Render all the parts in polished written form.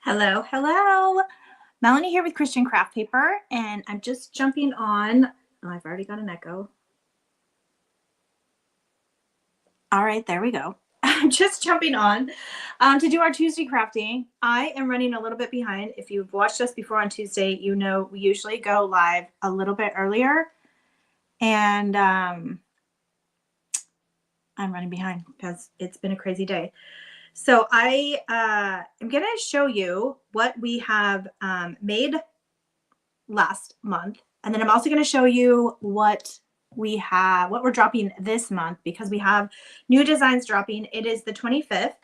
Hello, hello. Melanie here with Christian Craft Paper, and I'm just jumping on. Oh, I've already got an echo. All right, there we go. I'm just jumping on to do our Tuesday crafting. I am running a little bit behind. If you've watched us before on Tuesday, you know we usually go live a little bit earlier, and I'm running behind because it's been a crazy day. So I am going to show you what we have made last month. And then I'm also going to show you what we're dropping this month because we have new designs dropping. It is the 25th.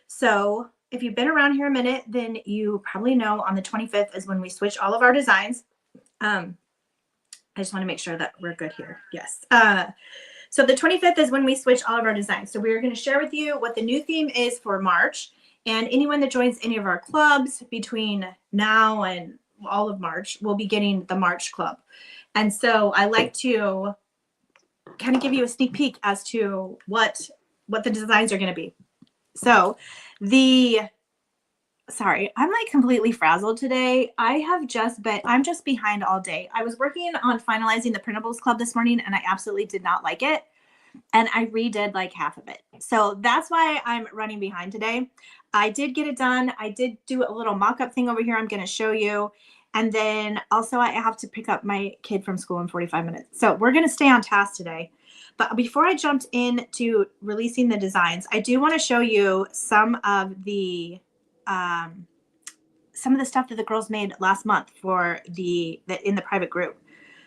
So if you've been around here a minute, then you probably know on the 25th is when we switch all of our designs. I just want to make sure that we're good here. Yes. So the 25th is when we switch all of our designs. So we're going to share with you what the new theme is for March. And anyone that joins any of our clubs between now and all of March will be getting the March club. And so I like to kind of give you a sneak peek as to what the designs are going to be. So sorry, I'm like completely frazzled today. I'm just behind all day. I was working on finalizing the Printables club this morning and I absolutely did not like it. And I redid like half of it. So that's why I'm running behind today. I did get it done. I did do a little mock-up thing over here I'm going to show you. And then also I have to pick up my kid from school in 45 minutes. So we're going to stay on task today. But before I jumped into releasing the designs, I do want to show you some of the stuff that the girls made last month for in the private group.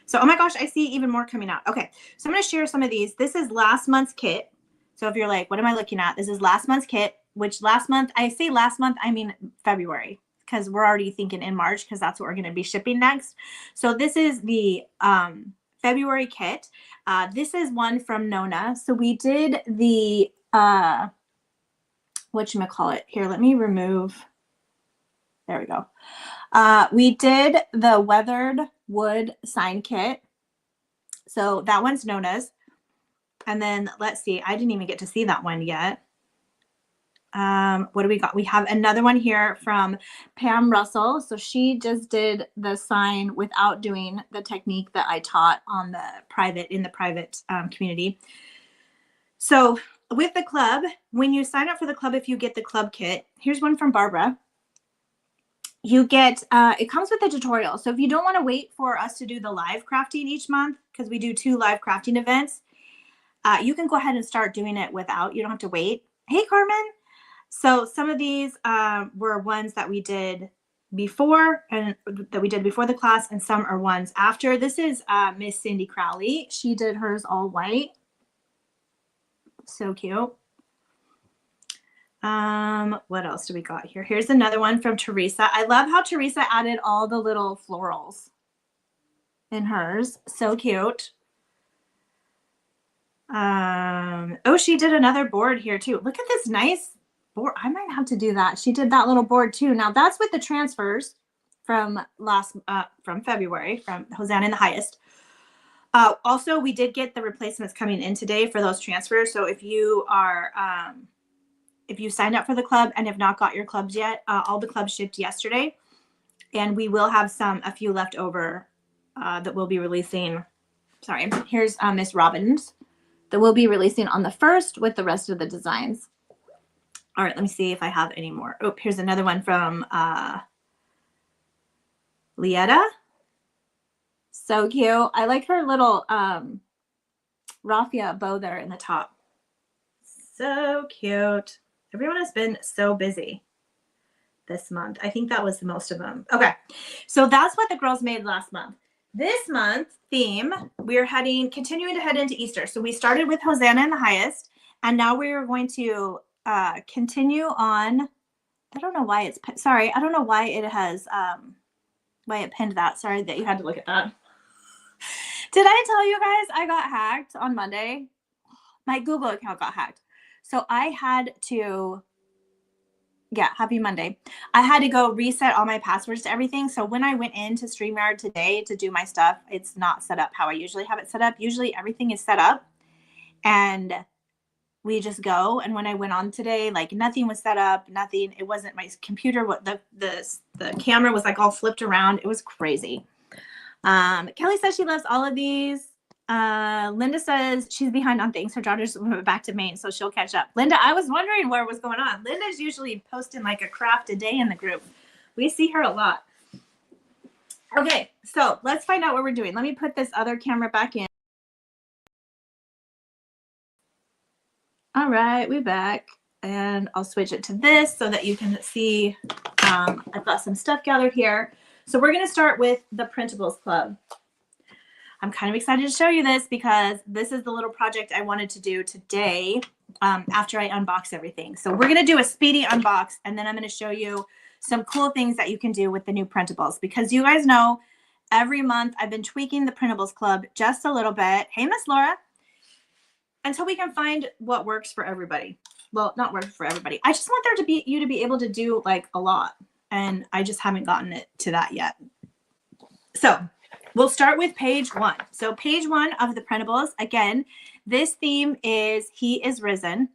So, oh my gosh, I see even more coming out. Okay, so I'm going to share some of these. This is last month's kit. So if you're like, what am I looking at? This is last month's kit, which last month, I say last month, I mean February, because we're already thinking in March, because that's what we're going to be shipping next. So this is the February kit. This is one from Nona. So we did the, whatchamacallit. Here, let me remove. There we go. We did the weathered wood sign kit. So that one's Nona's. And then let's see, I didn't even get to see that one yet. What do we got? We have another one here from Pam Russell. So she just did the sign without doing the technique that I taught in the private community. So with the club, when you sign up for the club, if you get the club kit, here's one from Barbara. You get, it comes with a tutorial. So if you don't want to wait for us to do the live crafting each month, because we do 2 live crafting events, you can go ahead and start doing it without, you don't have to wait. Hey, Carmen. So some of these were ones that we did before the class, and some are ones after. This is Miss Cindy Crowley. She did hers all white. So cute. What else do we got here? Here's another one from Teresa. I love how Teresa added all the little florals in hers. So cute. Oh, she did another board here too. Look at this nice board. I might have to do that. She did that little board too. Now that's with the transfers from from February, from Hosanna in the Highest. Also, we did get the replacements coming in today for those transfers. So if you are, if you signed up for the club and have not got your clubs yet, all the clubs shipped yesterday, and we will have a few left over that we'll be releasing. Sorry, here's Miss Robbins that we'll be releasing on the 1st with the rest of the designs. All right, let me see if I have any more. Oh, here's another one from Lietta. So cute. I like her little raffia bow there in the top. So cute. Everyone has been so busy this month. I think that was the most of them. Okay, so that's what the girls made last month. This month theme, we're continuing to head into Easter. So we started with Hosanna in the Highest, and now we're going to continue on. I don't know why it's, sorry, I don't know why it has, why it pinned that. Sorry that you had to look at that. Did I tell you guys I got hacked on Monday? My Google account got hacked. So I had to, yeah, happy Monday. I had to go reset all my passwords to everything. So when I went into StreamYard today to do my stuff, it's not set up how I usually have it set up. Usually everything is set up. And we just go. And when I went on today, like nothing was set up, nothing. It wasn't my computer. What the camera was like all flipped around. It was crazy. Kelly says she loves all of these. Linda says she's behind on things. Her daughter's went back to Maine, so she'll catch up. Linda, I was wondering what was going on. Linda's usually posting like a craft a day in the group. We see her a lot. Okay, so let's find out what we're doing. Let me put this other camera back in. All right, we're back. And I'll switch it to this so that you can see I've got some stuff gathered here. So we're going to start with the Printables Club. I'm kind of excited to show you this because this is the little project I wanted to do today after I unbox everything. So we're going to do a speedy unbox, and then I'm going to show you some cool things that you can do with the new Printables, because you guys know every month I've been tweaking the Printables Club just a little bit. Hey, Miss Laura. Until we can find what works for everybody. Well, not work for everybody. I just want there to be you to be able to do like a lot, and I just haven't gotten it to that yet. So we'll start with page 1. So page 1 of the Printables, again, this theme is He is Risen.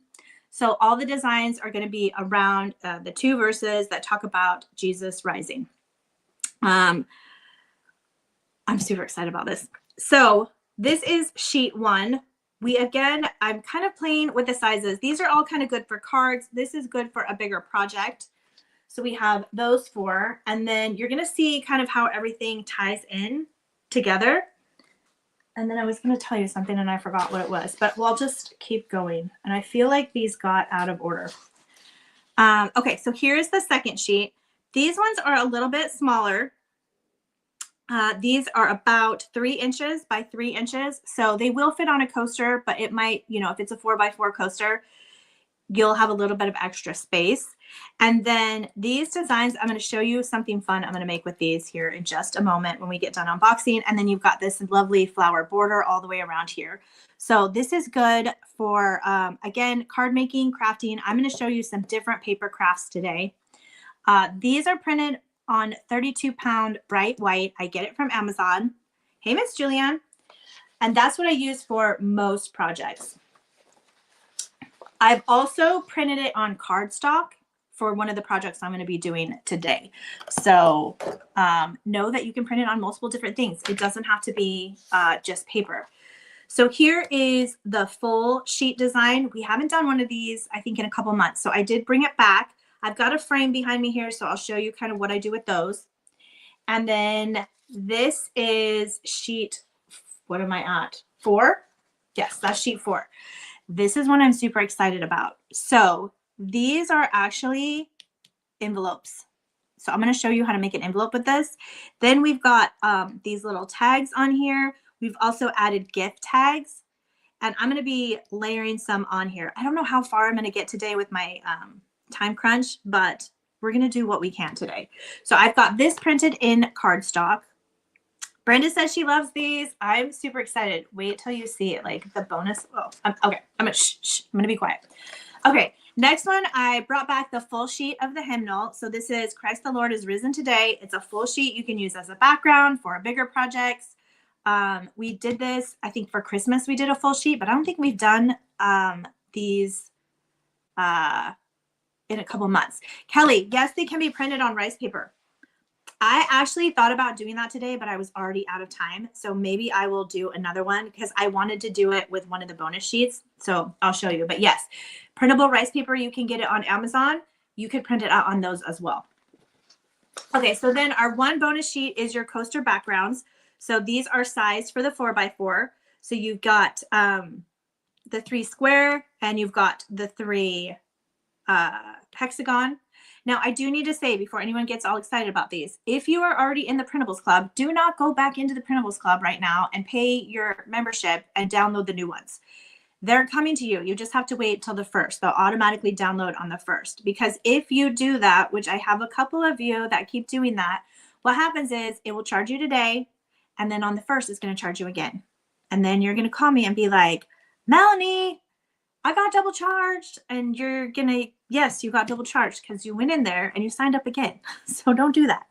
So all the designs are going to be around the 2 verses that talk about Jesus rising. I'm super excited about this. So this is sheet 1. I'm kind of playing with the sizes. These are all kind of good for cards. This is good for a bigger project. So we have those 4, and then you're going to see kind of how everything ties in together. And then I was going to tell you something and I forgot what it was, but we'll just keep going. And I feel like these got out of order. Okay, so here's the second sheet. These ones are a little bit smaller. These are about 3 inches by 3 inches. So they will fit on a coaster, but it might, you know, if it's a 4x4 coaster, you'll have a little bit of extra space. And then these designs, I'm going to show you something fun I'm going to make with these here in just a moment when we get done unboxing. And then you've got this lovely flower border all the way around here. So this is good for, again, card making, crafting. I'm going to show you some different paper crafts today. These are printed on 32-pound bright white. I get it from Amazon. Hey, Miss Julianne. And that's what I use for most projects. I've also printed it on cardstock for one of the projects I'm going to be doing today. So know that you can print it on multiple different things. It doesn't have to be just paper. So here is the full sheet design. We haven't done one of these, I think, in a couple months. So I did bring it back. I've got a frame behind me here, so I'll show you kind of what I do with those. And then this is sheet, what am I at? 4? Yes, that's sheet 4. This is one I'm super excited about. So these are actually envelopes. So I'm going to show you how to make an envelope with this. Then we've got these little tags on here. We've also added gift tags, and I'm going to be layering some on here. I don't know how far I'm going to get today with my time crunch, but we're going to do what we can today. So I've got this printed in cardstock. Brenda says she loves these. I'm super excited. Wait till you see it, like the bonus. Oh, okay. I'm gonna be quiet. Okay, next one, I brought back the full sheet of the hymnal. So this is Christ the Lord is risen today. It's a full sheet you can use as a background for bigger projects. We did this, I think for Christmas we did a full sheet, but I don't think we've done these in a couple months. Kelly, yes, they can be printed on rice paper. I actually thought about doing that today, but I was already out of time. So maybe I will do another one because I wanted to do it with one of the bonus sheets. So I'll show you. But yes, printable rice paper, you can get it on Amazon. You could print it out on those as well. Okay, so then our one bonus sheet is your coaster backgrounds. So these are sized for the 4x4. So you've got the 3 square and you've got the 3 hexagon. Now, I do need to say before anyone gets all excited about these, if you are already in the Printables Club, do not go back into the Printables Club right now and pay your membership and download the new ones. They're coming to you. You just have to wait till the 1st. They'll automatically download on the 1st. Because if you do that, which I have a couple of you that keep doing that, what happens is it will charge you today, and then on the 1st, it's going to charge you again. And then you're going to call me and be like, Melanie, I got double charged. And you're going to, yes, you got double charged because you went in there and you signed up again. So don't do that.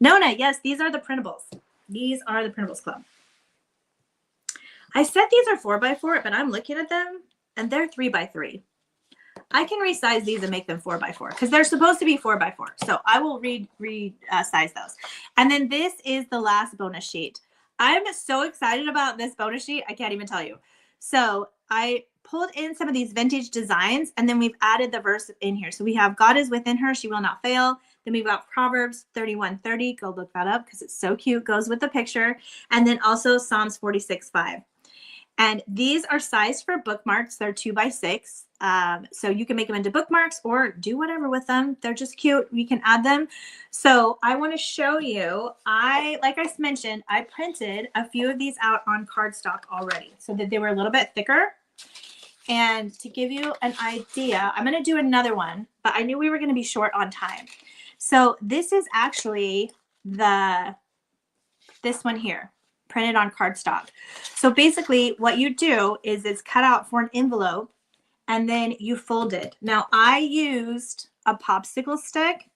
Nona, yes, these are the printables. These are the Printables Club. I said these are 4x4, but I'm looking at them and they're 3x3. I can resize these and make them 4x4 because they're supposed to be 4x4. So I will size those. And then this is the last bonus sheet. I'm so excited about this bonus sheet. I can't even tell you. So I pulled in some of these vintage designs, and then we've added the verse in here. So we have God is within her, she will not fail. Then we've got Proverbs 31:30. Go look that up because it's so cute. Goes with the picture. And then also Psalms 46:5. And these are sized for bookmarks. They're 2x6. So you can make them into bookmarks or do whatever with them. They're just cute. You can add them. So I want to show you, like I mentioned, I printed a few of these out on cardstock already so that they were a little bit thicker. And to give you an idea, I'm going to do another one, but I knew we were going to be short on time. So this is actually this one here, printed on cardstock. So basically what you do is it's cut out for an envelope and then you fold it. Now I used a popsicle stick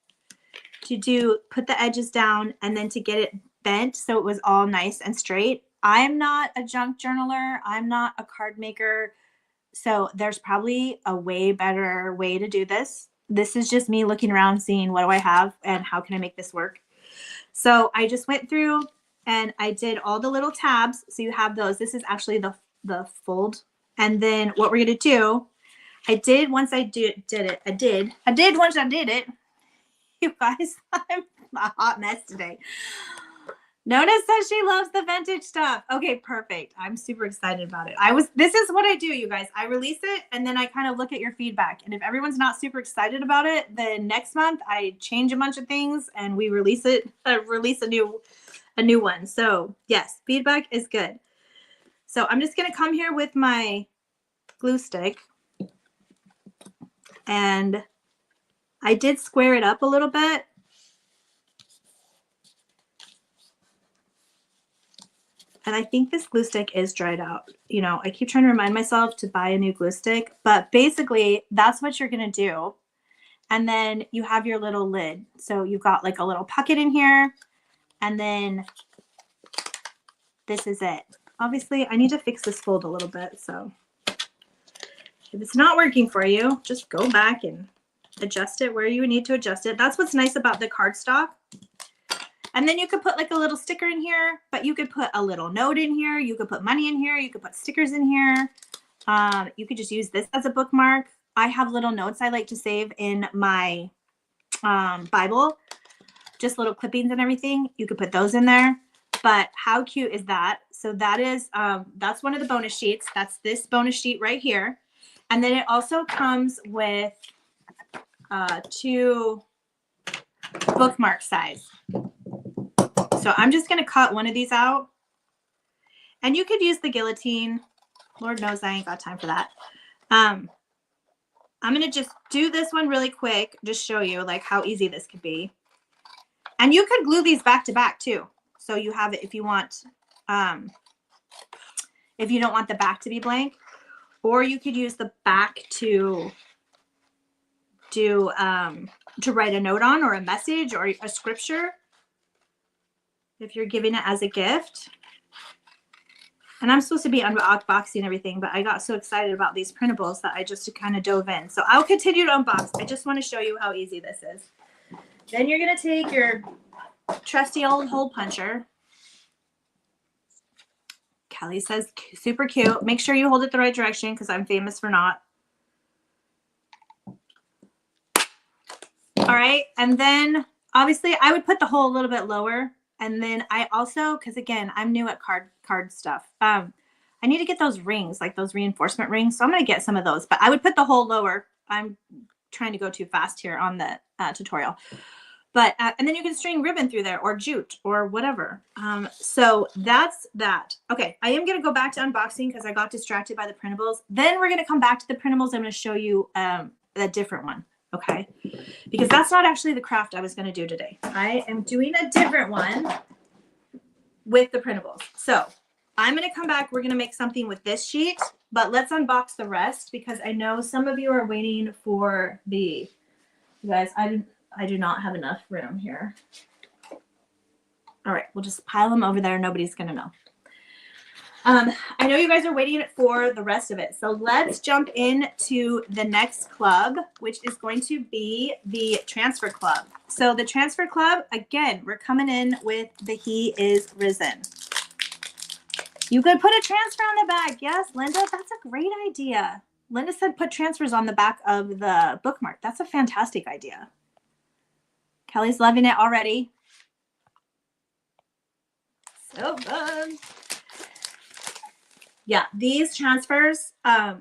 to put the edges down and then to get it bent so it was all nice and straight. I'm not a junk journaler. I'm not a card maker. So there's probably a way better way to do this. This is just me looking around, seeing what do I have and how can I make this work. So I just went through and I did all the little tabs. So you have those. This is actually the fold. And then what we're going to do, I did once I did it. You guys, I'm a hot mess today. Nona says she loves the vintage stuff. Okay, perfect. I'm super excited about it. This is what I do, you guys. I release it and then I kind of look at your feedback. And if everyone's not super excited about it, then next month I change a bunch of things and we release a new one. So yes, feedback is good. So I'm just going to come here with my glue stick and I did square it up a little bit. And I think this glue stick is dried out. You know, I keep trying to remind myself to buy a new glue stick, but basically that's what you're going to do. And then you have your little lid. So you've got like a little pocket in here. And then this is it. Obviously I need to fix this fold a little bit. So if it's not working for you, just go back and adjust it where you need to adjust it. That's what's nice about the cardstock. And then you could put like a little sticker in here, but you could put a little note in here. You could put money in here. You could put stickers in here. You could just use this as a bookmark. I have little notes I like to save in my Bible, just little clippings and everything. You could put those in there. But how cute is that? So that is, that's one of the bonus sheets. That's this bonus sheet right here. And then it also comes with 2 bookmark size. So I'm just going to cut one of these out. And you could use the guillotine. Lord knows I ain't got time for that. I'm going to just do this one really quick, just show you like how easy this could be. And you could glue these back to back too. So you have it if you want, if you don't want the back to be blank, or you could use the back to write a note on or a message or a scripture if you're giving it as a gift. And I'm supposed to be unboxing everything, but I got so excited about these printables that I just kind of dove in. So I'll continue to unbox. I just want to show you how easy this is. Then you're going to take your trusty old hole puncher. Kelly says super cute. Make sure you hold it the right direction because I'm famous for not. All right. And then obviously I would put the hole a little bit lower. And then I also, because again, I'm new at card stuff. I need to get those rings, like those reinforcement rings. So I'm going to get some of those, but I would put the hole lower. I'm trying to go too fast here on the tutorial. But, and then you can string ribbon through there or jute or whatever. So that's that. Okay. I am going to go back to unboxing because I got distracted by the printables. Then we're going to come back to the printables. I'm going to show you a different one. Okay. Because that's not actually the craft I was going to do today. I am doing a different one with the printables. So I'm going to come back. We're going to make something with this sheet, but let's unbox the rest because I know some of you are waiting for you guys, I do not have enough room here. All right. We'll just pile them over there. Nobody's going to know. I know you guys are waiting for the rest of it. So let's jump into the next club, which is going to be the transfer club. So the transfer club, again, we're coming in with the He is Risen. You could put a transfer on the back. Yes, Linda, that's a great idea. Linda said put transfers on the back of the bookmark. That's a fantastic idea. Kelly's loving it already. So fun. Yeah, these transfers, I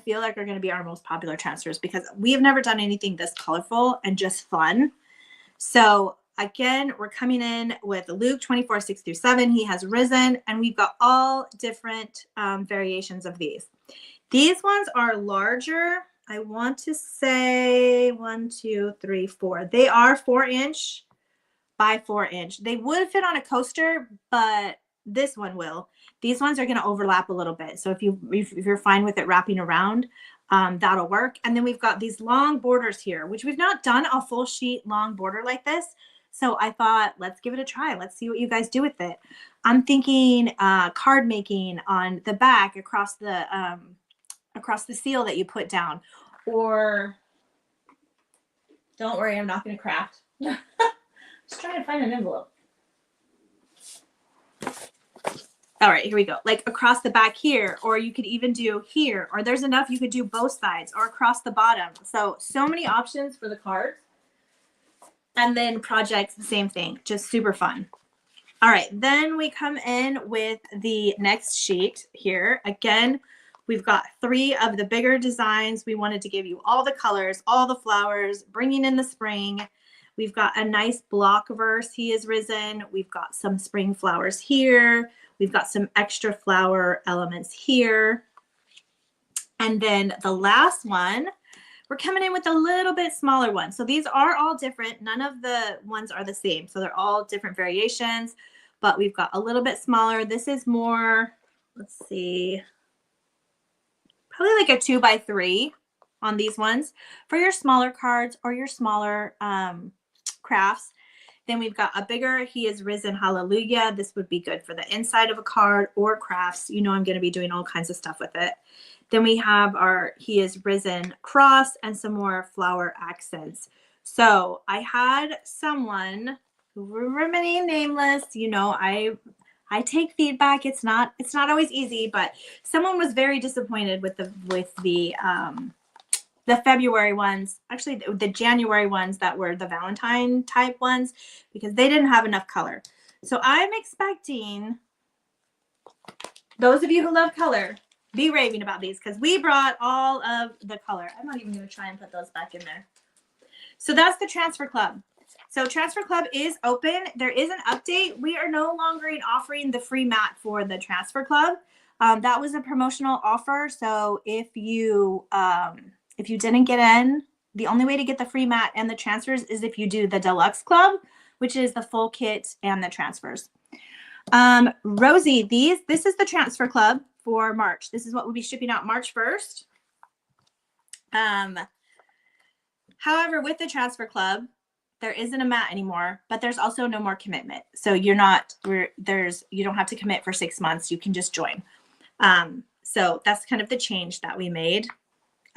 feel like are going to be our most popular transfers because we have never done anything this colorful and just fun. So again, we're coming in with Luke 24, 6 through 7. He has risen, and we've got all different variations of these. These ones are larger. I want to say 1, 2, 3, 4. They are 4-inch by 4-inch. They would fit on a coaster, but this one will. These ones are going to overlap a little bit. So if you're fine with it wrapping around, that'll work. And then we've got these long borders here, which we've not done a full sheet long border like this. So I thought, let's give it a try. Let's see what you guys do with it. I'm thinking card making on the back across the seal that you put down. Or don't worry, I'm not going to craft. Just trying to find an envelope. All right, here we go. Like across the back here, or you could even do here, or there's enough you could do both sides or across the bottom. So many options for the cards. And then projects, the same thing, just super fun. All right, then we come in with the next sheet here. Again, we've got 3 of the bigger designs. We wanted to give you all the colors, all the flowers, bringing in the spring. We've got a nice block verse, He is Risen. We've got some spring flowers here. We've got some extra flower elements here. And then the last one, we're coming in with a little bit smaller one. So these are all different. None of the ones are the same. So they're all different variations, but we've got a little bit smaller. This is more, let's see, probably like a 2x3 on these ones for your smaller cards or your smaller crafts. Then we've got a bigger He is Risen Hallelujah. This would be good for the inside of a card or crafts. You know I'm going to be doing all kinds of stuff with it. Then we have our He is Risen cross and some more flower accents. So I had someone who will remain nameless. You know, I take feedback. It's not always easy, but someone was very disappointed with the February ones, actually the January ones that were the Valentine type ones, because they didn't have enough color. So I'm expecting those of you who love color, be raving about these because we brought all of the color. I'm not even going to try and put those back in there. So that's the Transfer Club. So Transfer Club is open. There is an update. We are no longer offering the free mat for the Transfer Club. That was a promotional offer. So if you didn't get in, the only way to get the free mat and the transfers is if you do the Deluxe Club, which is the full kit and the transfers. Rosie, this is the Transfer Club for March. This is what we'll be shipping out March 1st. However, with the Transfer Club, there isn't a mat anymore, but there's also no more commitment. So you don't have to commit for 6 months. You can just join. So that's kind of the change that we made.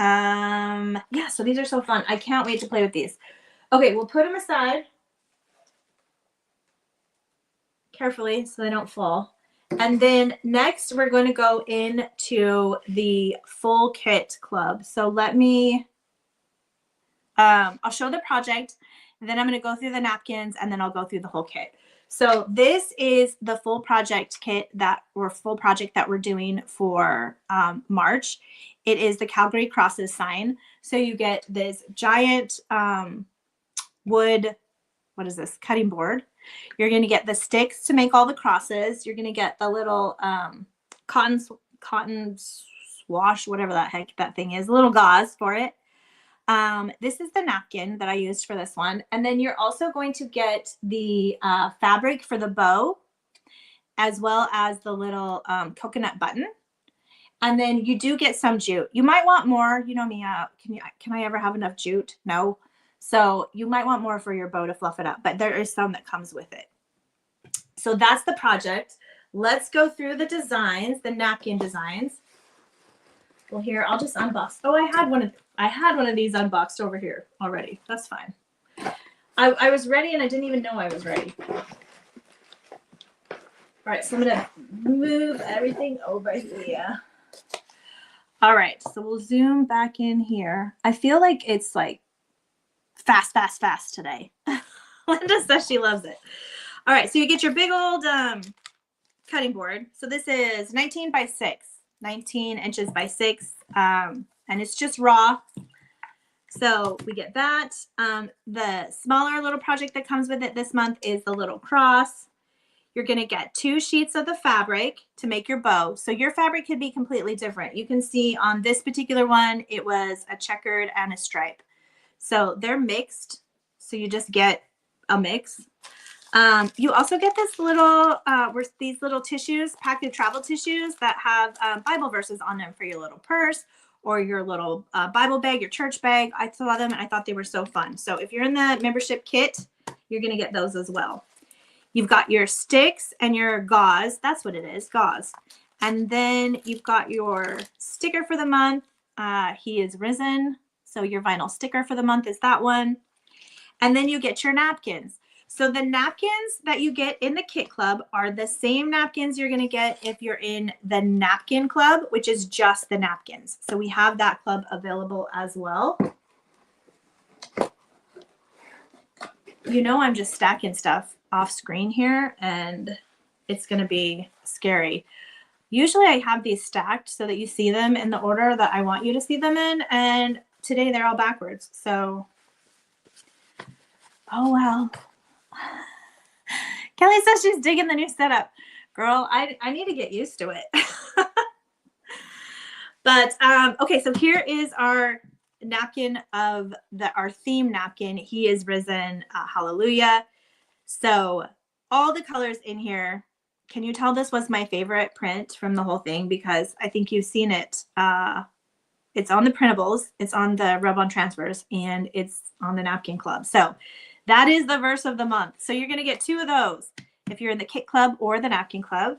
Yeah, so these are so fun. I can't wait to play with these. Okay, we'll put them aside carefully so they don't fall. And then next we're going to go into the full kit club. So let me, I'll show the project, and then I'm going to go through the napkins, and then I'll go through the whole kit. So this is the full project kit full project that we're doing for March. It is the Calgary Crosses sign. So you get this giant wood, what is this, cutting board. You're going to get the sticks to make all the crosses. You're going to get the little cotton swash, whatever the heck that thing is, little gauze for it. This is the napkin that I used for this one. And then you're also going to get the fabric for the bow, as well as the little coconut button. And then you do get some jute. You might want more. You know me, can I ever have enough jute? No. So you might want more for your bow to fluff it up, but there is some that comes with it. So that's the project. let's go through the designs, the napkin designs. Well, here, I'll just unbox. Oh, I had one of these unboxed over here already. That's fine. I was ready and I didn't even know I was ready. All right, so I'm gonna move everything over here. All right, so we'll zoom back in here. I feel like it's like fast, fast, fast today. Linda says she loves it. All right, so you get your big old cutting board. So this is 19 by 6, 19 inches by 6, and it's just raw. So we get that. The smaller little project that comes with it this month is the little cross. You're going to get 2 sheets of the fabric to make your bow. So your fabric could be completely different. You can see on this particular one, it was a checkered and a stripe. So they're mixed. So you just get a mix. You also get this little, these little tissues, packet travel tissues that have Bible verses on them for your little purse or your little Bible bag, your church bag. I saw them and I thought they were so fun. So if you're in the membership kit, you're going to get those as well. You've got your sticks and your gauze. That's what it is, gauze. And then you've got your sticker for the month. He is risen. So your vinyl sticker for the month is that one. And then you get your napkins. So the napkins that you get in the kit club are the same napkins you're going to get if you're in the napkin club, which is just the napkins. So we have that club available as well. You know, I'm just stacking stuff off screen here and it's going to be scary. Usually I have these stacked so that you see them in the order that I want you to see them in. And today they're all backwards. So, oh, well. Kelly says she's digging the new setup. Girl, I need to get used to it. But, okay, so here is our napkin of our theme napkin. He is risen. Hallelujah. So all the colors in here, can you tell this was my favorite print from the whole thing? Because I think you've seen it. It's on the printables, it's on the rub-on transfers, and it's on the napkin club. So that is the verse of the month. So you're going to get 2 of those if you're in the kit club or the napkin club.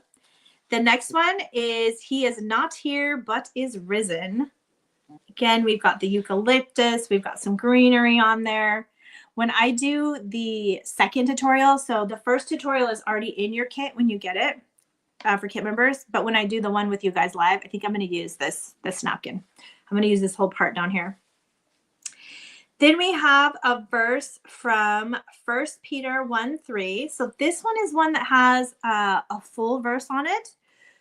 The next one is He is not here, but is risen. Again, we've got the eucalyptus. We've got some greenery on there. When I do the second tutorial, so the first tutorial is already in your kit when you get it for kit members. But when I do the one with you guys live, I think I'm going to use this napkin. I'm going to use this whole part down here. Then we have a verse from 1 Peter 1:3. So this one is one that has a full verse on it.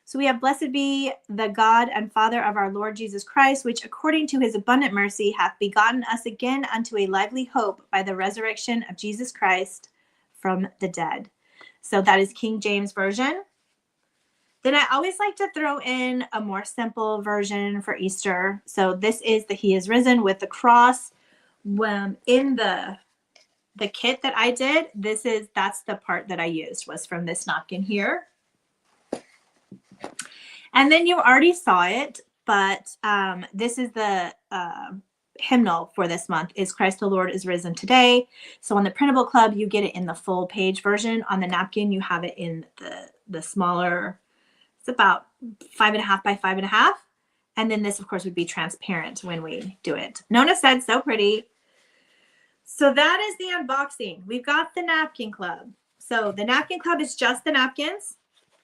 So we have, blessed be the God and Father of our Lord Jesus Christ, which according to his abundant mercy hath begotten us again unto a lively hope by the resurrection of Jesus Christ from the dead. So that is King James Version. Then I always like to throw in a more simple version for Easter. So this is the He is risen with the cross. In the kit that I did, that's the part that I used was from this napkin here. And then you already saw it, but this is the hymnal for this month is Christ the Lord is risen today. So on the printable club, you get it in the full page version. On the napkin, you have it in the smaller, it's about 5.5 by 5.5. And then this, of course, would be transparent when we do it. Nona said, so pretty. So that is the unboxing. We've got the napkin club. So the napkin club is just the napkins.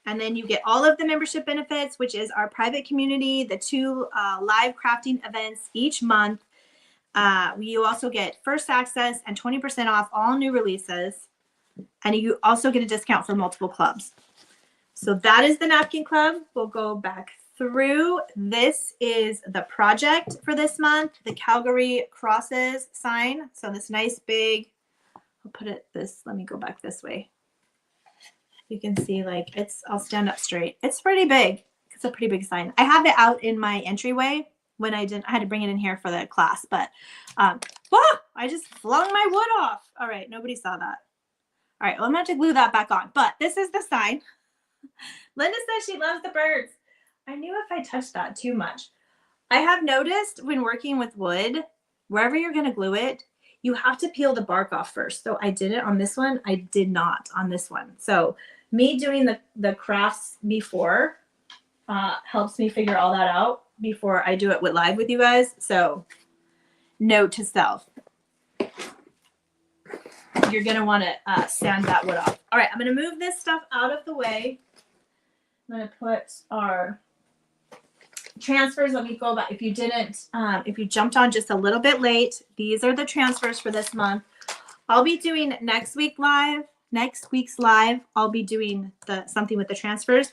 And then you get all of the membership benefits, which is our private community, the 2 live crafting events each month. You also get first access and 20% off all new releases. And you also get a discount for multiple clubs. So that is the napkin club. We'll go back through. This is the project for this month, the Calgary Crosses sign. So this nice big, I'll put it this, let me go back this way. You can see like I'll stand up straight. It's pretty big. It's a pretty big sign. I have it out in my entryway when I had to bring it in here for the class, but I just flung my wood off. All right, nobody saw that. All right, well, I'm going to glue that back on, but this is the sign. Linda says she loves the birds. I knew if I touched that too much. I have noticed when working with wood, wherever you're going to glue it, you have to peel the bark off first. So I did it on this one. I did not on this one. So Me doing the crafts before helps me figure all that out before I do it live with you guys. So note to self, you're going to want to sand that wood off. All right, I'm going to move this stuff out of the way. I'm going to put our transfers. Let me go back. If you didn't, if you jumped on just a little bit late, these are the transfers for this month. I'll be doing next week's live. I'll be doing something with the transfers.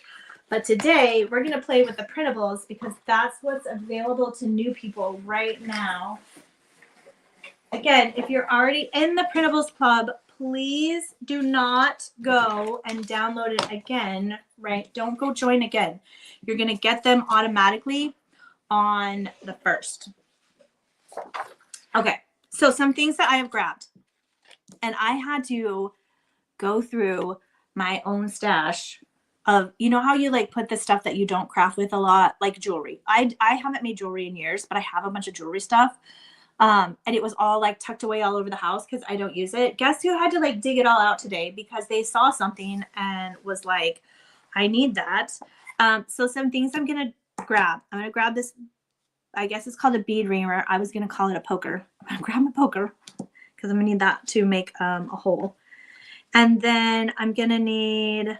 But today we're going to play with the printables because that's what's available to new people right now. Again, if you're already in the Printables Club, please do not go and download it again, right? Don't go join again. You're going to get them automatically on the 1st. Okay, so some things that I have grabbed. And I had to go through my own stash of, you know how you like put the stuff that you don't craft with a lot, like jewelry. I haven't made jewelry in years, but I have a bunch of jewelry stuff. And it was all like tucked away all over the house because I don't use it. Guess who had to like dig it all out today because they saw something and was like, I need that. So some things I'm going to grab. I'm going to grab this, I guess it's called a bead ringer. I was going to call it a poker. I'm going to grab my poker because I'm going to need that to make a hole. And then I'm going to need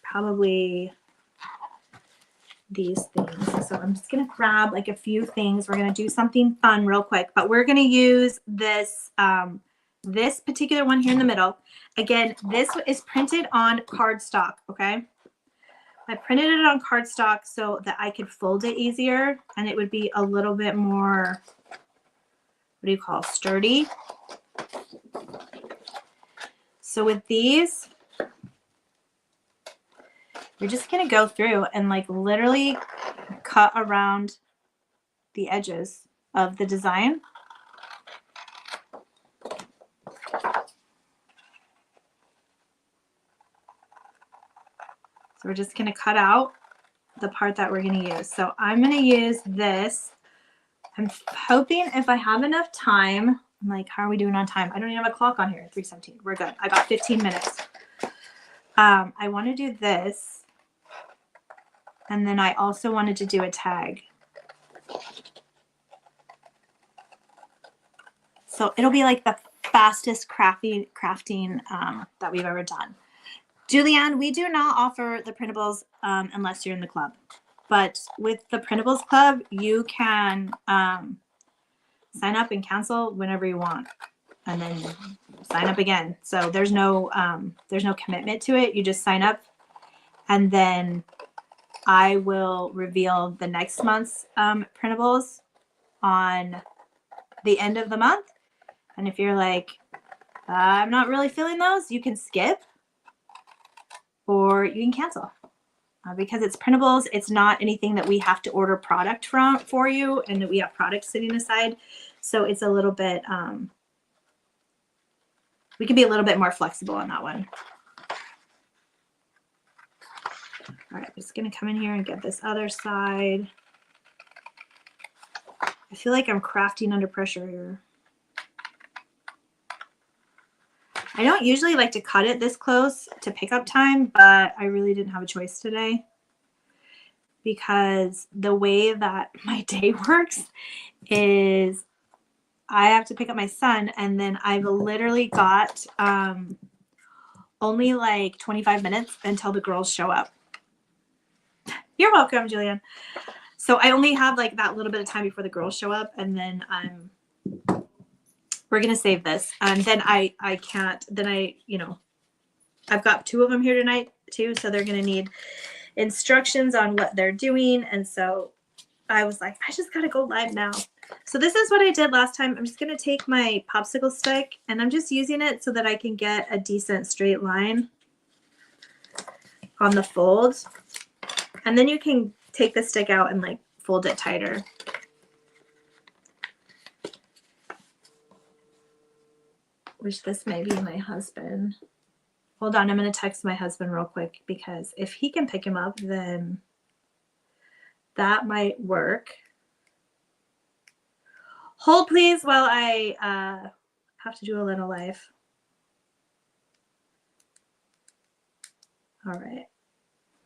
probably these things. So I'm just going to grab like a few things. We're going to do something fun real quick, but we're going to use this, this particular one here in the middle. Again, this is printed on cardstock. Okay. I printed it on cardstock so that I could fold it easier and it would be a little bit more, what do you call, sturdy. So with these, you're just going to go through and like literally cut around the edges of the design. So we're just going to cut out the part that we're going to use. So I'm going to use this. I'm hoping if I have enough time, I'm like, how are we doing on time? I don't even have a clock on here. 3:17. We're good. I got 15 minutes. I want to do this. And then I also wanted to do a tag. So it'll be like the fastest crafting that we've ever done. Julianne, we do not offer the printables unless you're in the club. But with the Printables Club, you can sign up and cancel whenever you want. And then sign up again. So there's no commitment to it. You just sign up and then I will reveal the next month's printables on the end of the month. And if you're like, I'm not really feeling those, you can skip or you can cancel. Because it's printables, it's not anything that we have to order product for you and that we have products sitting aside. So it's a little bit, we can be a little bit more flexible on that one. All right, I'm just going to come in here and get this other side. I feel like I'm crafting under pressure here. I don't usually like to cut it this close to pickup time, but I really didn't have a choice today because the way that my day works is I have to pick up my son and then I've literally got only like 25 minutes until the girls show up. You're welcome, Julian. So I only have like that little bit of time before the girls show up and then we're going to save this. And then I can't, then I've got 2 of them here tonight too. So they're going to need instructions on what they're doing. And so I was like, I just got to go live now. So this is what I did last time. I'm just going to take my popsicle stick and I'm just using it so that I can get a decent straight line on the fold. And then you can take the stick out and like fold it tighter. Wish this may be my husband. Hold on, I'm going to text my husband real quick because if he can pick him up, then that might work. Hold please while I have to do a little life. All right.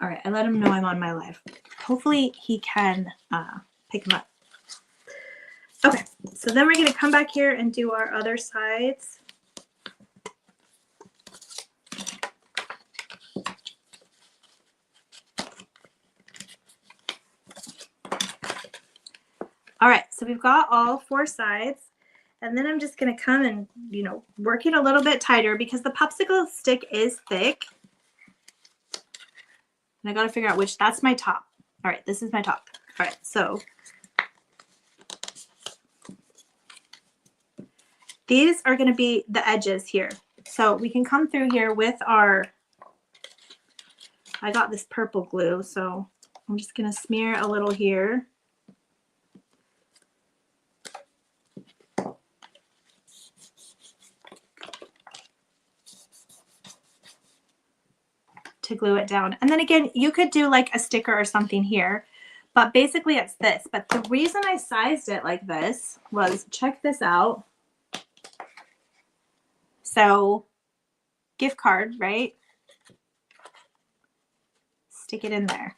All right. I let him know I'm on my live. Hopefully he can pick him up. Okay. So then we're going to come back here and do our other sides. All right. So we've got all 4 sides. And then I'm just going to come and, you know, work it a little bit tighter because the popsicle stick is thick. And I got to figure out which, that's my top. All right, this is my top. All right, so these are going to be the edges here. So we can come through here with our, I got this purple glue, so I'm just going to smear a little here. To glue it down. And then again, you could do like a sticker or something here, but basically it's this. But the reason I sized it like this was, check this out. So gift card, right? Stick it in there.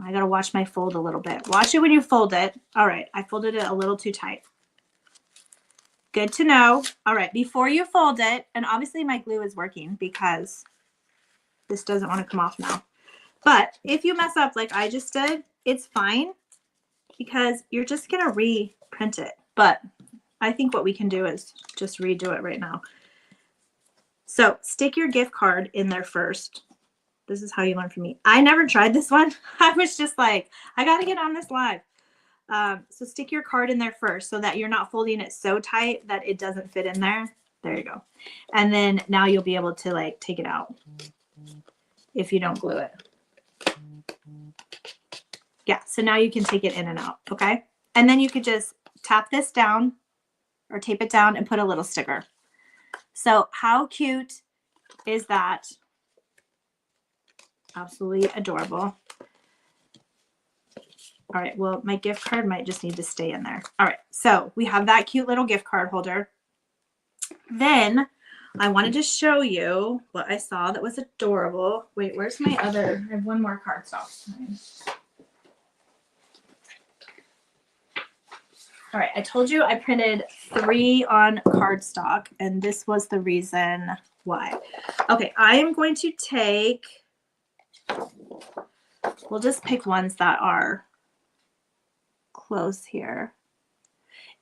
I gotta watch my fold a little bit. Watch it when you fold it. All right, I folded it a little too tight. Good to know. All right, before you fold it, and obviously my glue is working because this doesn't want to come off now. But if you mess up like I just did, it's fine because you're just gonna reprint it. But I think what we can do is just redo it right now. So stick your gift card in there first. This is how you learn from me. I never tried this one. I was just like, I got to get on this live. So stick your card in there first so that you're not folding it so tight that it doesn't fit in there. There you go. And then now you'll be able to like take it out if you don't glue it. Yeah, so now you can take it in and out, okay? And then you could just tap this down or tape it down and put a little sticker. So how cute is that? Absolutely adorable. All right, well, my gift card might just need to stay in there. All right, so we have that cute little gift card holder. Then I wanted to show you what I saw that was adorable. Wait, where's my other? I have one more cardstock. All right, I told you I printed 3 on cardstock, and this was the reason why. Okay, I am going to take, we'll just pick ones that are close here.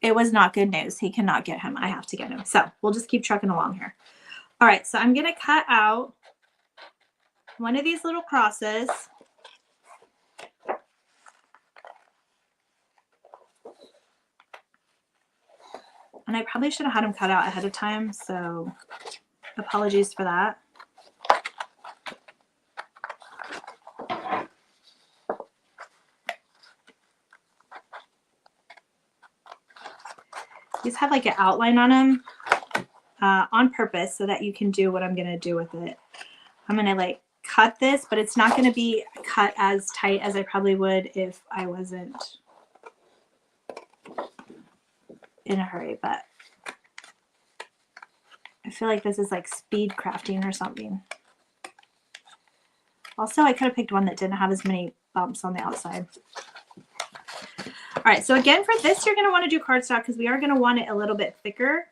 It was not good news. He cannot get him. I have to get him. So we'll just keep trucking along here. All right, so I'm going to cut out one of these little crosses. And I probably should have had him cut out ahead of time, so apologies for that. These have like an outline on them on purpose so that you can do what I'm going to do with it. I'm going to like cut this, but it's not going to be cut as tight as I probably would if I wasn't in a hurry, but I feel like this is like speed crafting or something. Also, I could have picked one that didn't have as many bumps on the outside. All right, so again, for this, you're going to want to do cardstock because we are going to want it a little bit thicker.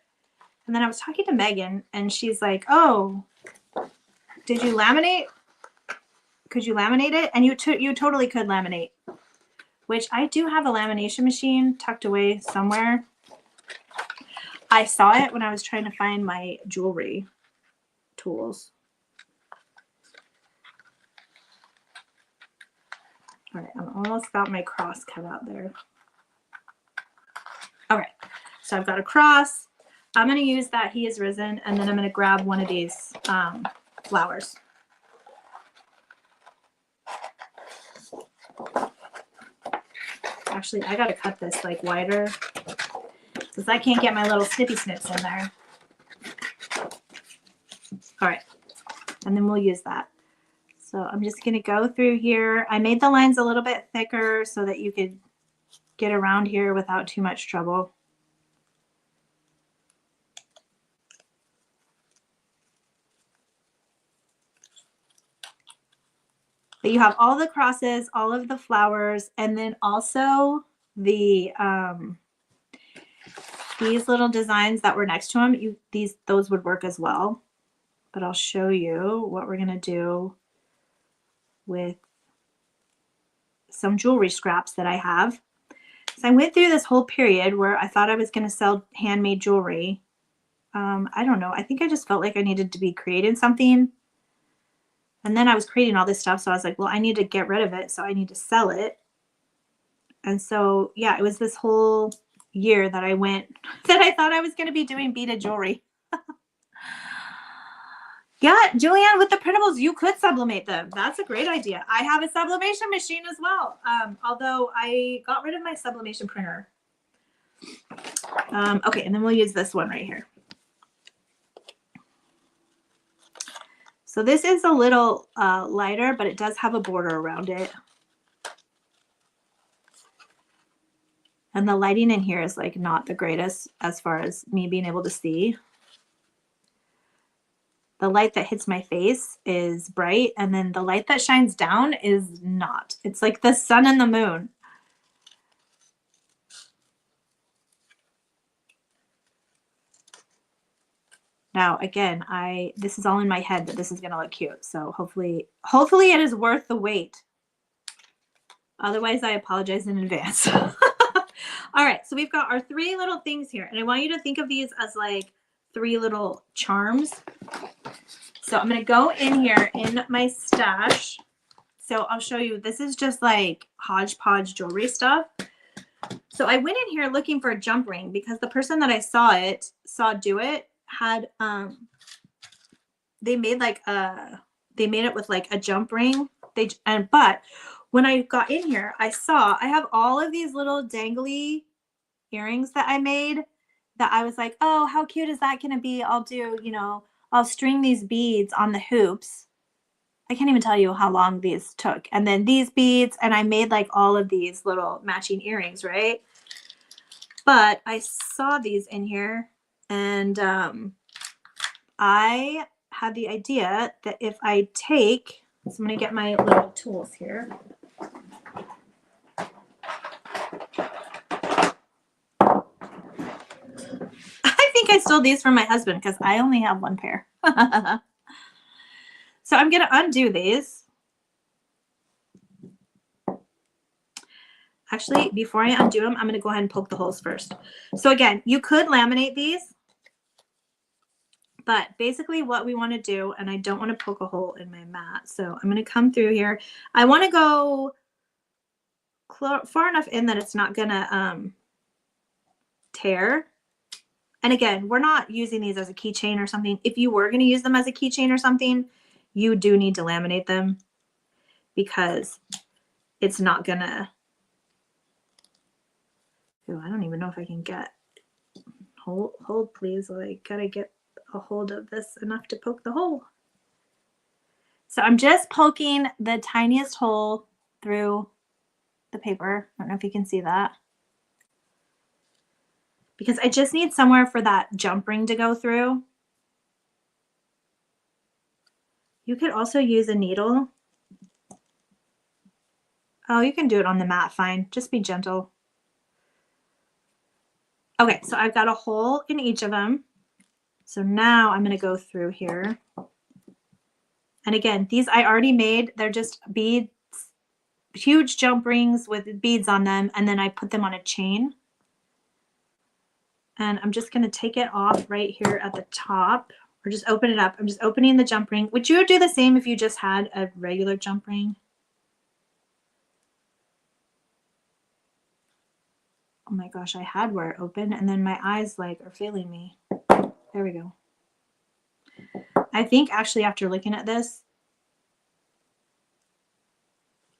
And then I was talking to Megan, and she's like, oh, did you laminate? Could you laminate it? And you totally could laminate, which I do have a lamination machine tucked away somewhere. I saw it when I was trying to find my jewelry tools. All right, I'm almost got my cross cut out there. All right, so I've got a cross. I'm going to use that He is Risen, and then I'm going to grab one of these flowers. Actually, I got to cut this like wider because I can't get my little snippy snips in there. All right, and then we'll use that. So I'm just going to go through here. I made the lines a little bit thicker so that you could get around here without too much trouble. But you have all the crosses, all of the flowers, and then also the these little designs that were next to them. Those would work as well. But I'll show you what we're gonna do with some jewelry scraps that I have. So I went through this whole period where I thought I was gonna sell handmade jewelry. I don't know. I think I just felt like I needed to be creating something. And then I was creating all this stuff. So I was like, well, I need to get rid of it. So I need to sell it. And so, yeah, it was this whole year that I went, that I thought I was going to be doing beaded jewelry. Yeah, Julianne, with the printables, you could sublimate them. That's a great idea. I have a sublimation machine as well. Although I got rid of my sublimation printer. Okay, and then we'll use this one right here. So this is a little lighter, but it does have a border around it. And the lighting in here is like not the greatest as far as me being able to see. The light that hits my face is bright, and then the light that shines down is not. It's like the sun and the moon. Now, again, this is all in my head that this is going to look cute. So hopefully it is worth the wait. Otherwise, I apologize in advance. All right, so we've got our 3 little things here, and I want you to think of these as like 3 little charms. So I'm going to go in here in my stash. So I'll show you, this is just like hodgepodge jewelry stuff. So I went in here looking for a jump ring because the person that I saw do it had, they made it with like a jump ring. But when I got in here, I have all of these little dangly earrings that I made that I was like, oh, how cute is that going to be? I'll do, I'll string these beads on the hoops. I can't even tell you how long these took. And then these beads, and I made like all of these little matching earrings, right? But I saw these in here, and I had the idea that if I take, so I'm going to get my little tools here. I think I stole these from my husband because I only have 1 pair. So I'm going to undo these. Actually, before I undo them, I'm going to go ahead and poke the holes first. So again, you could laminate these, but basically what we want to do, and I don't want to poke a hole in my mat, so I'm going to come through here. I want to go far enough in that it's not going to tear. And again, we're not using these as a keychain or something. If you were going to use them as a keychain or something, you do need to laminate them because it's not going to, I don't even know if I can get, hold please, like gotta get a hold of this enough to poke the hole. So I'm just poking the tiniest hole through the paper. I don't know if you can see that. Because I just need somewhere for that jump ring to go through. You could also use a needle. Oh, you can do it on the mat, fine. Just be gentle. Okay, so I've got a hole in each of them. So now I'm going to go through here. And again, these I already made. They're just beads, huge jump rings with beads on them. And then I put them on a chain. And I'm just going to take it off right here at the top. Or just open it up. I'm just opening the jump ring. Would you do the same if you just had a regular jump ring? Oh my gosh, I had where it opened and then my eyes like are failing me. There we go. I think actually after looking at this,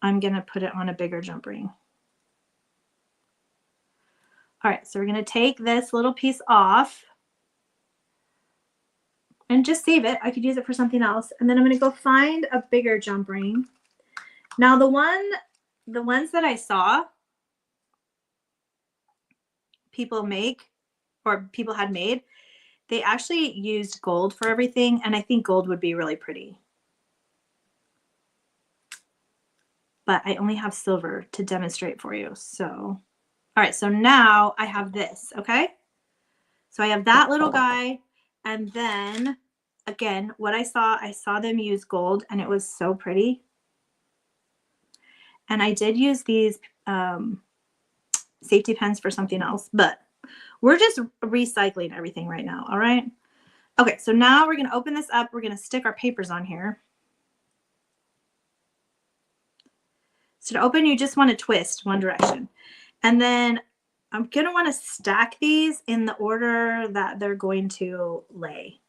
I'm going to put it on a bigger jump ring. All right, so we're going to take this little piece off and just save it. I could use it for something else. And then I'm going to go find a bigger jump ring. Now the ones that I saw people make or people had made, they actually used gold for everything. And I think gold would be really pretty. but I only have silver to demonstrate for you. So, all right, so now I have this, okay? So I have that little guy, and then again, what I saw them use gold, and it was so pretty. And I did use these safety pins for something else, but we're just recycling everything right now, all right? Okay, so now we're gonna open this up. We're gonna stick our papers on here. So to open, you just wanna twist one direction. And then I'm gonna wanna stack these in the order that they're going to lay.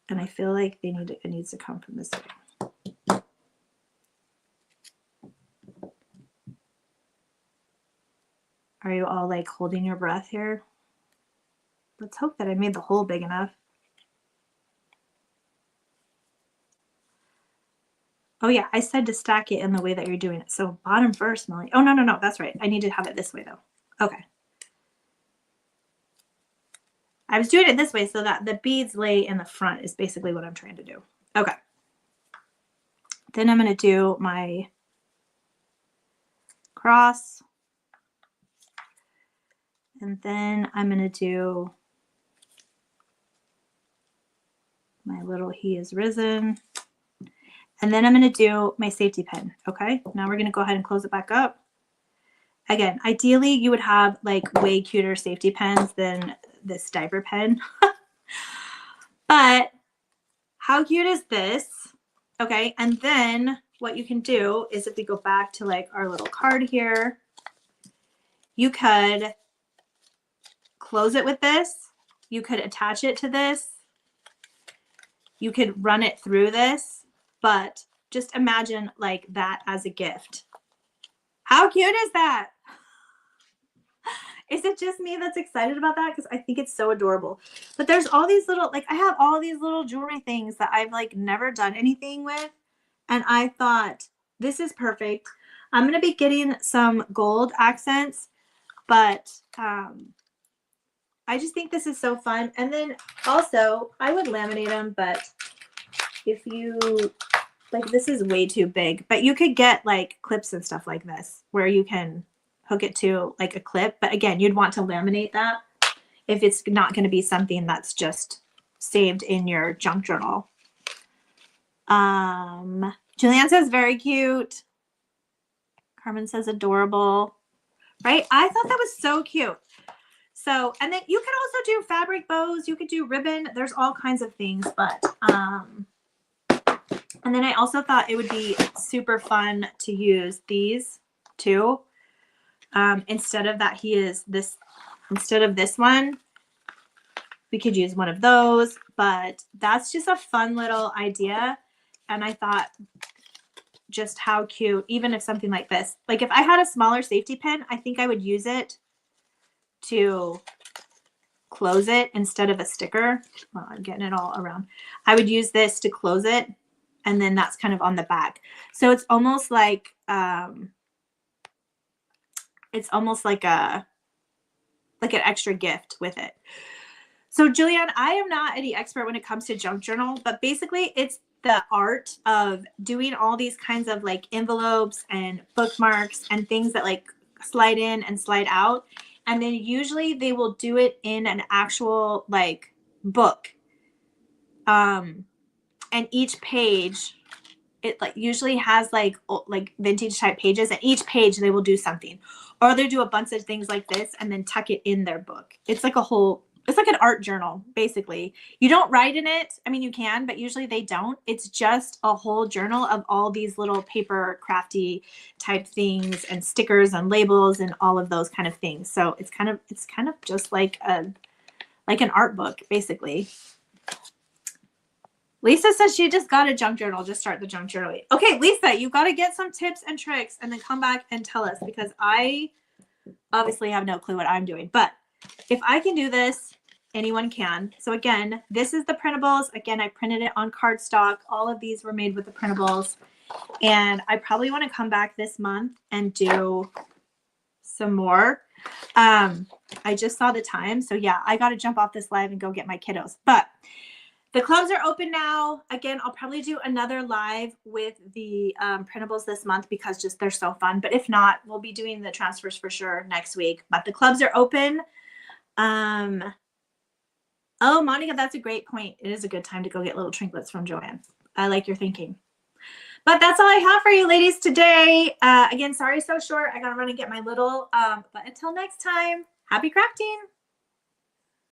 And I feel like it needs to come from this way. Are you all like holding your breath here? Let's hope that I made the hole big enough. Oh yeah, I said to stack it in the way that you're doing it. So bottom first, Molly. Oh, no, that's right. I need to have it this way though. Okay. I was doing it this way so that the beads lay in the front is basically what I'm trying to do. Okay. Then I'm going to do my cross. And then I'm going to do my little he is risen. And then I'm going to do my safety pin. Okay. Now we're going to go ahead and close it back up. Again, ideally you would have like way cuter safety pins than this diaper pen. But how cute is this? Okay. And then what you can do is if we go back to like our little card here, you could close it with this. You could attach it to this. You could run it through this, but just imagine like that as a gift. How cute is that? Is it just me that's excited about that? Because I think it's so adorable. But there's all these little, like I have all these little jewelry things that I've like never done anything with. And I thought this is perfect. I'm going to be getting some gold accents, but I just think this is so fun. And then also I would laminate them, but if you like, this is way too big, but you could get like clips and stuff like this where you can hook it to like a clip. But again, you'd want to laminate that if it's not going to be something that's just saved in your junk journal. Julianne says very cute. Carmen says adorable, right? I thought that was so cute. So, and then you could also do fabric bows. You could do ribbon. There's all kinds of things, but, and then I also thought it would be super fun to use these too. Instead of that, instead of this one, we could use one of those, but that's just a fun little idea. And I thought just how cute, even if something like this, like if I had a smaller safety pin, I think I would use it to close it instead of a sticker. Well, I'm getting it all around. I would use this to close it. And then that's kind of on the back. So it's almost like, an extra gift with it. So Julianne, I am not any expert when it comes to junk journal, but basically it's the art of doing all these kinds of like envelopes and bookmarks and things that like slide in and slide out. And then usually they will do it in an actual like book. And each page, it like usually has like vintage type pages, and each page they will do something, or they do a bunch of things like this and then tuck it in their book. It's like it's like an art journal, basically. You don't write in it. I mean, you can, but usually they don't. It's just a whole journal of all these little paper crafty type things and stickers and labels and all of those kind of things. So it's kind of just like an art book, basically. Lisa says she just got a junk journal. Just start the junk journal. Okay, Lisa, you got to get some tips and tricks and then come back and tell us, because I obviously have no clue what I'm doing. But if I can do this, anyone can. So again, this is the printables. Again, I printed it on cardstock. All of these were made with the printables. And I probably want to come back this month and do some more. I just saw the time. So yeah, I got to jump off this live and go get my kiddos. But The clubs are open now. Again, I'll probably do another live with the printables this month because just they're so fun. But if not, we'll be doing the transfers for sure next week. But the clubs are open. Oh, Monica, that's a great point. It is a good time to go get little trinkets from Joanne. I like your thinking. But that's all I have for you ladies today. Again, sorry so short. I got to run and get my little, but until next time, happy crafting.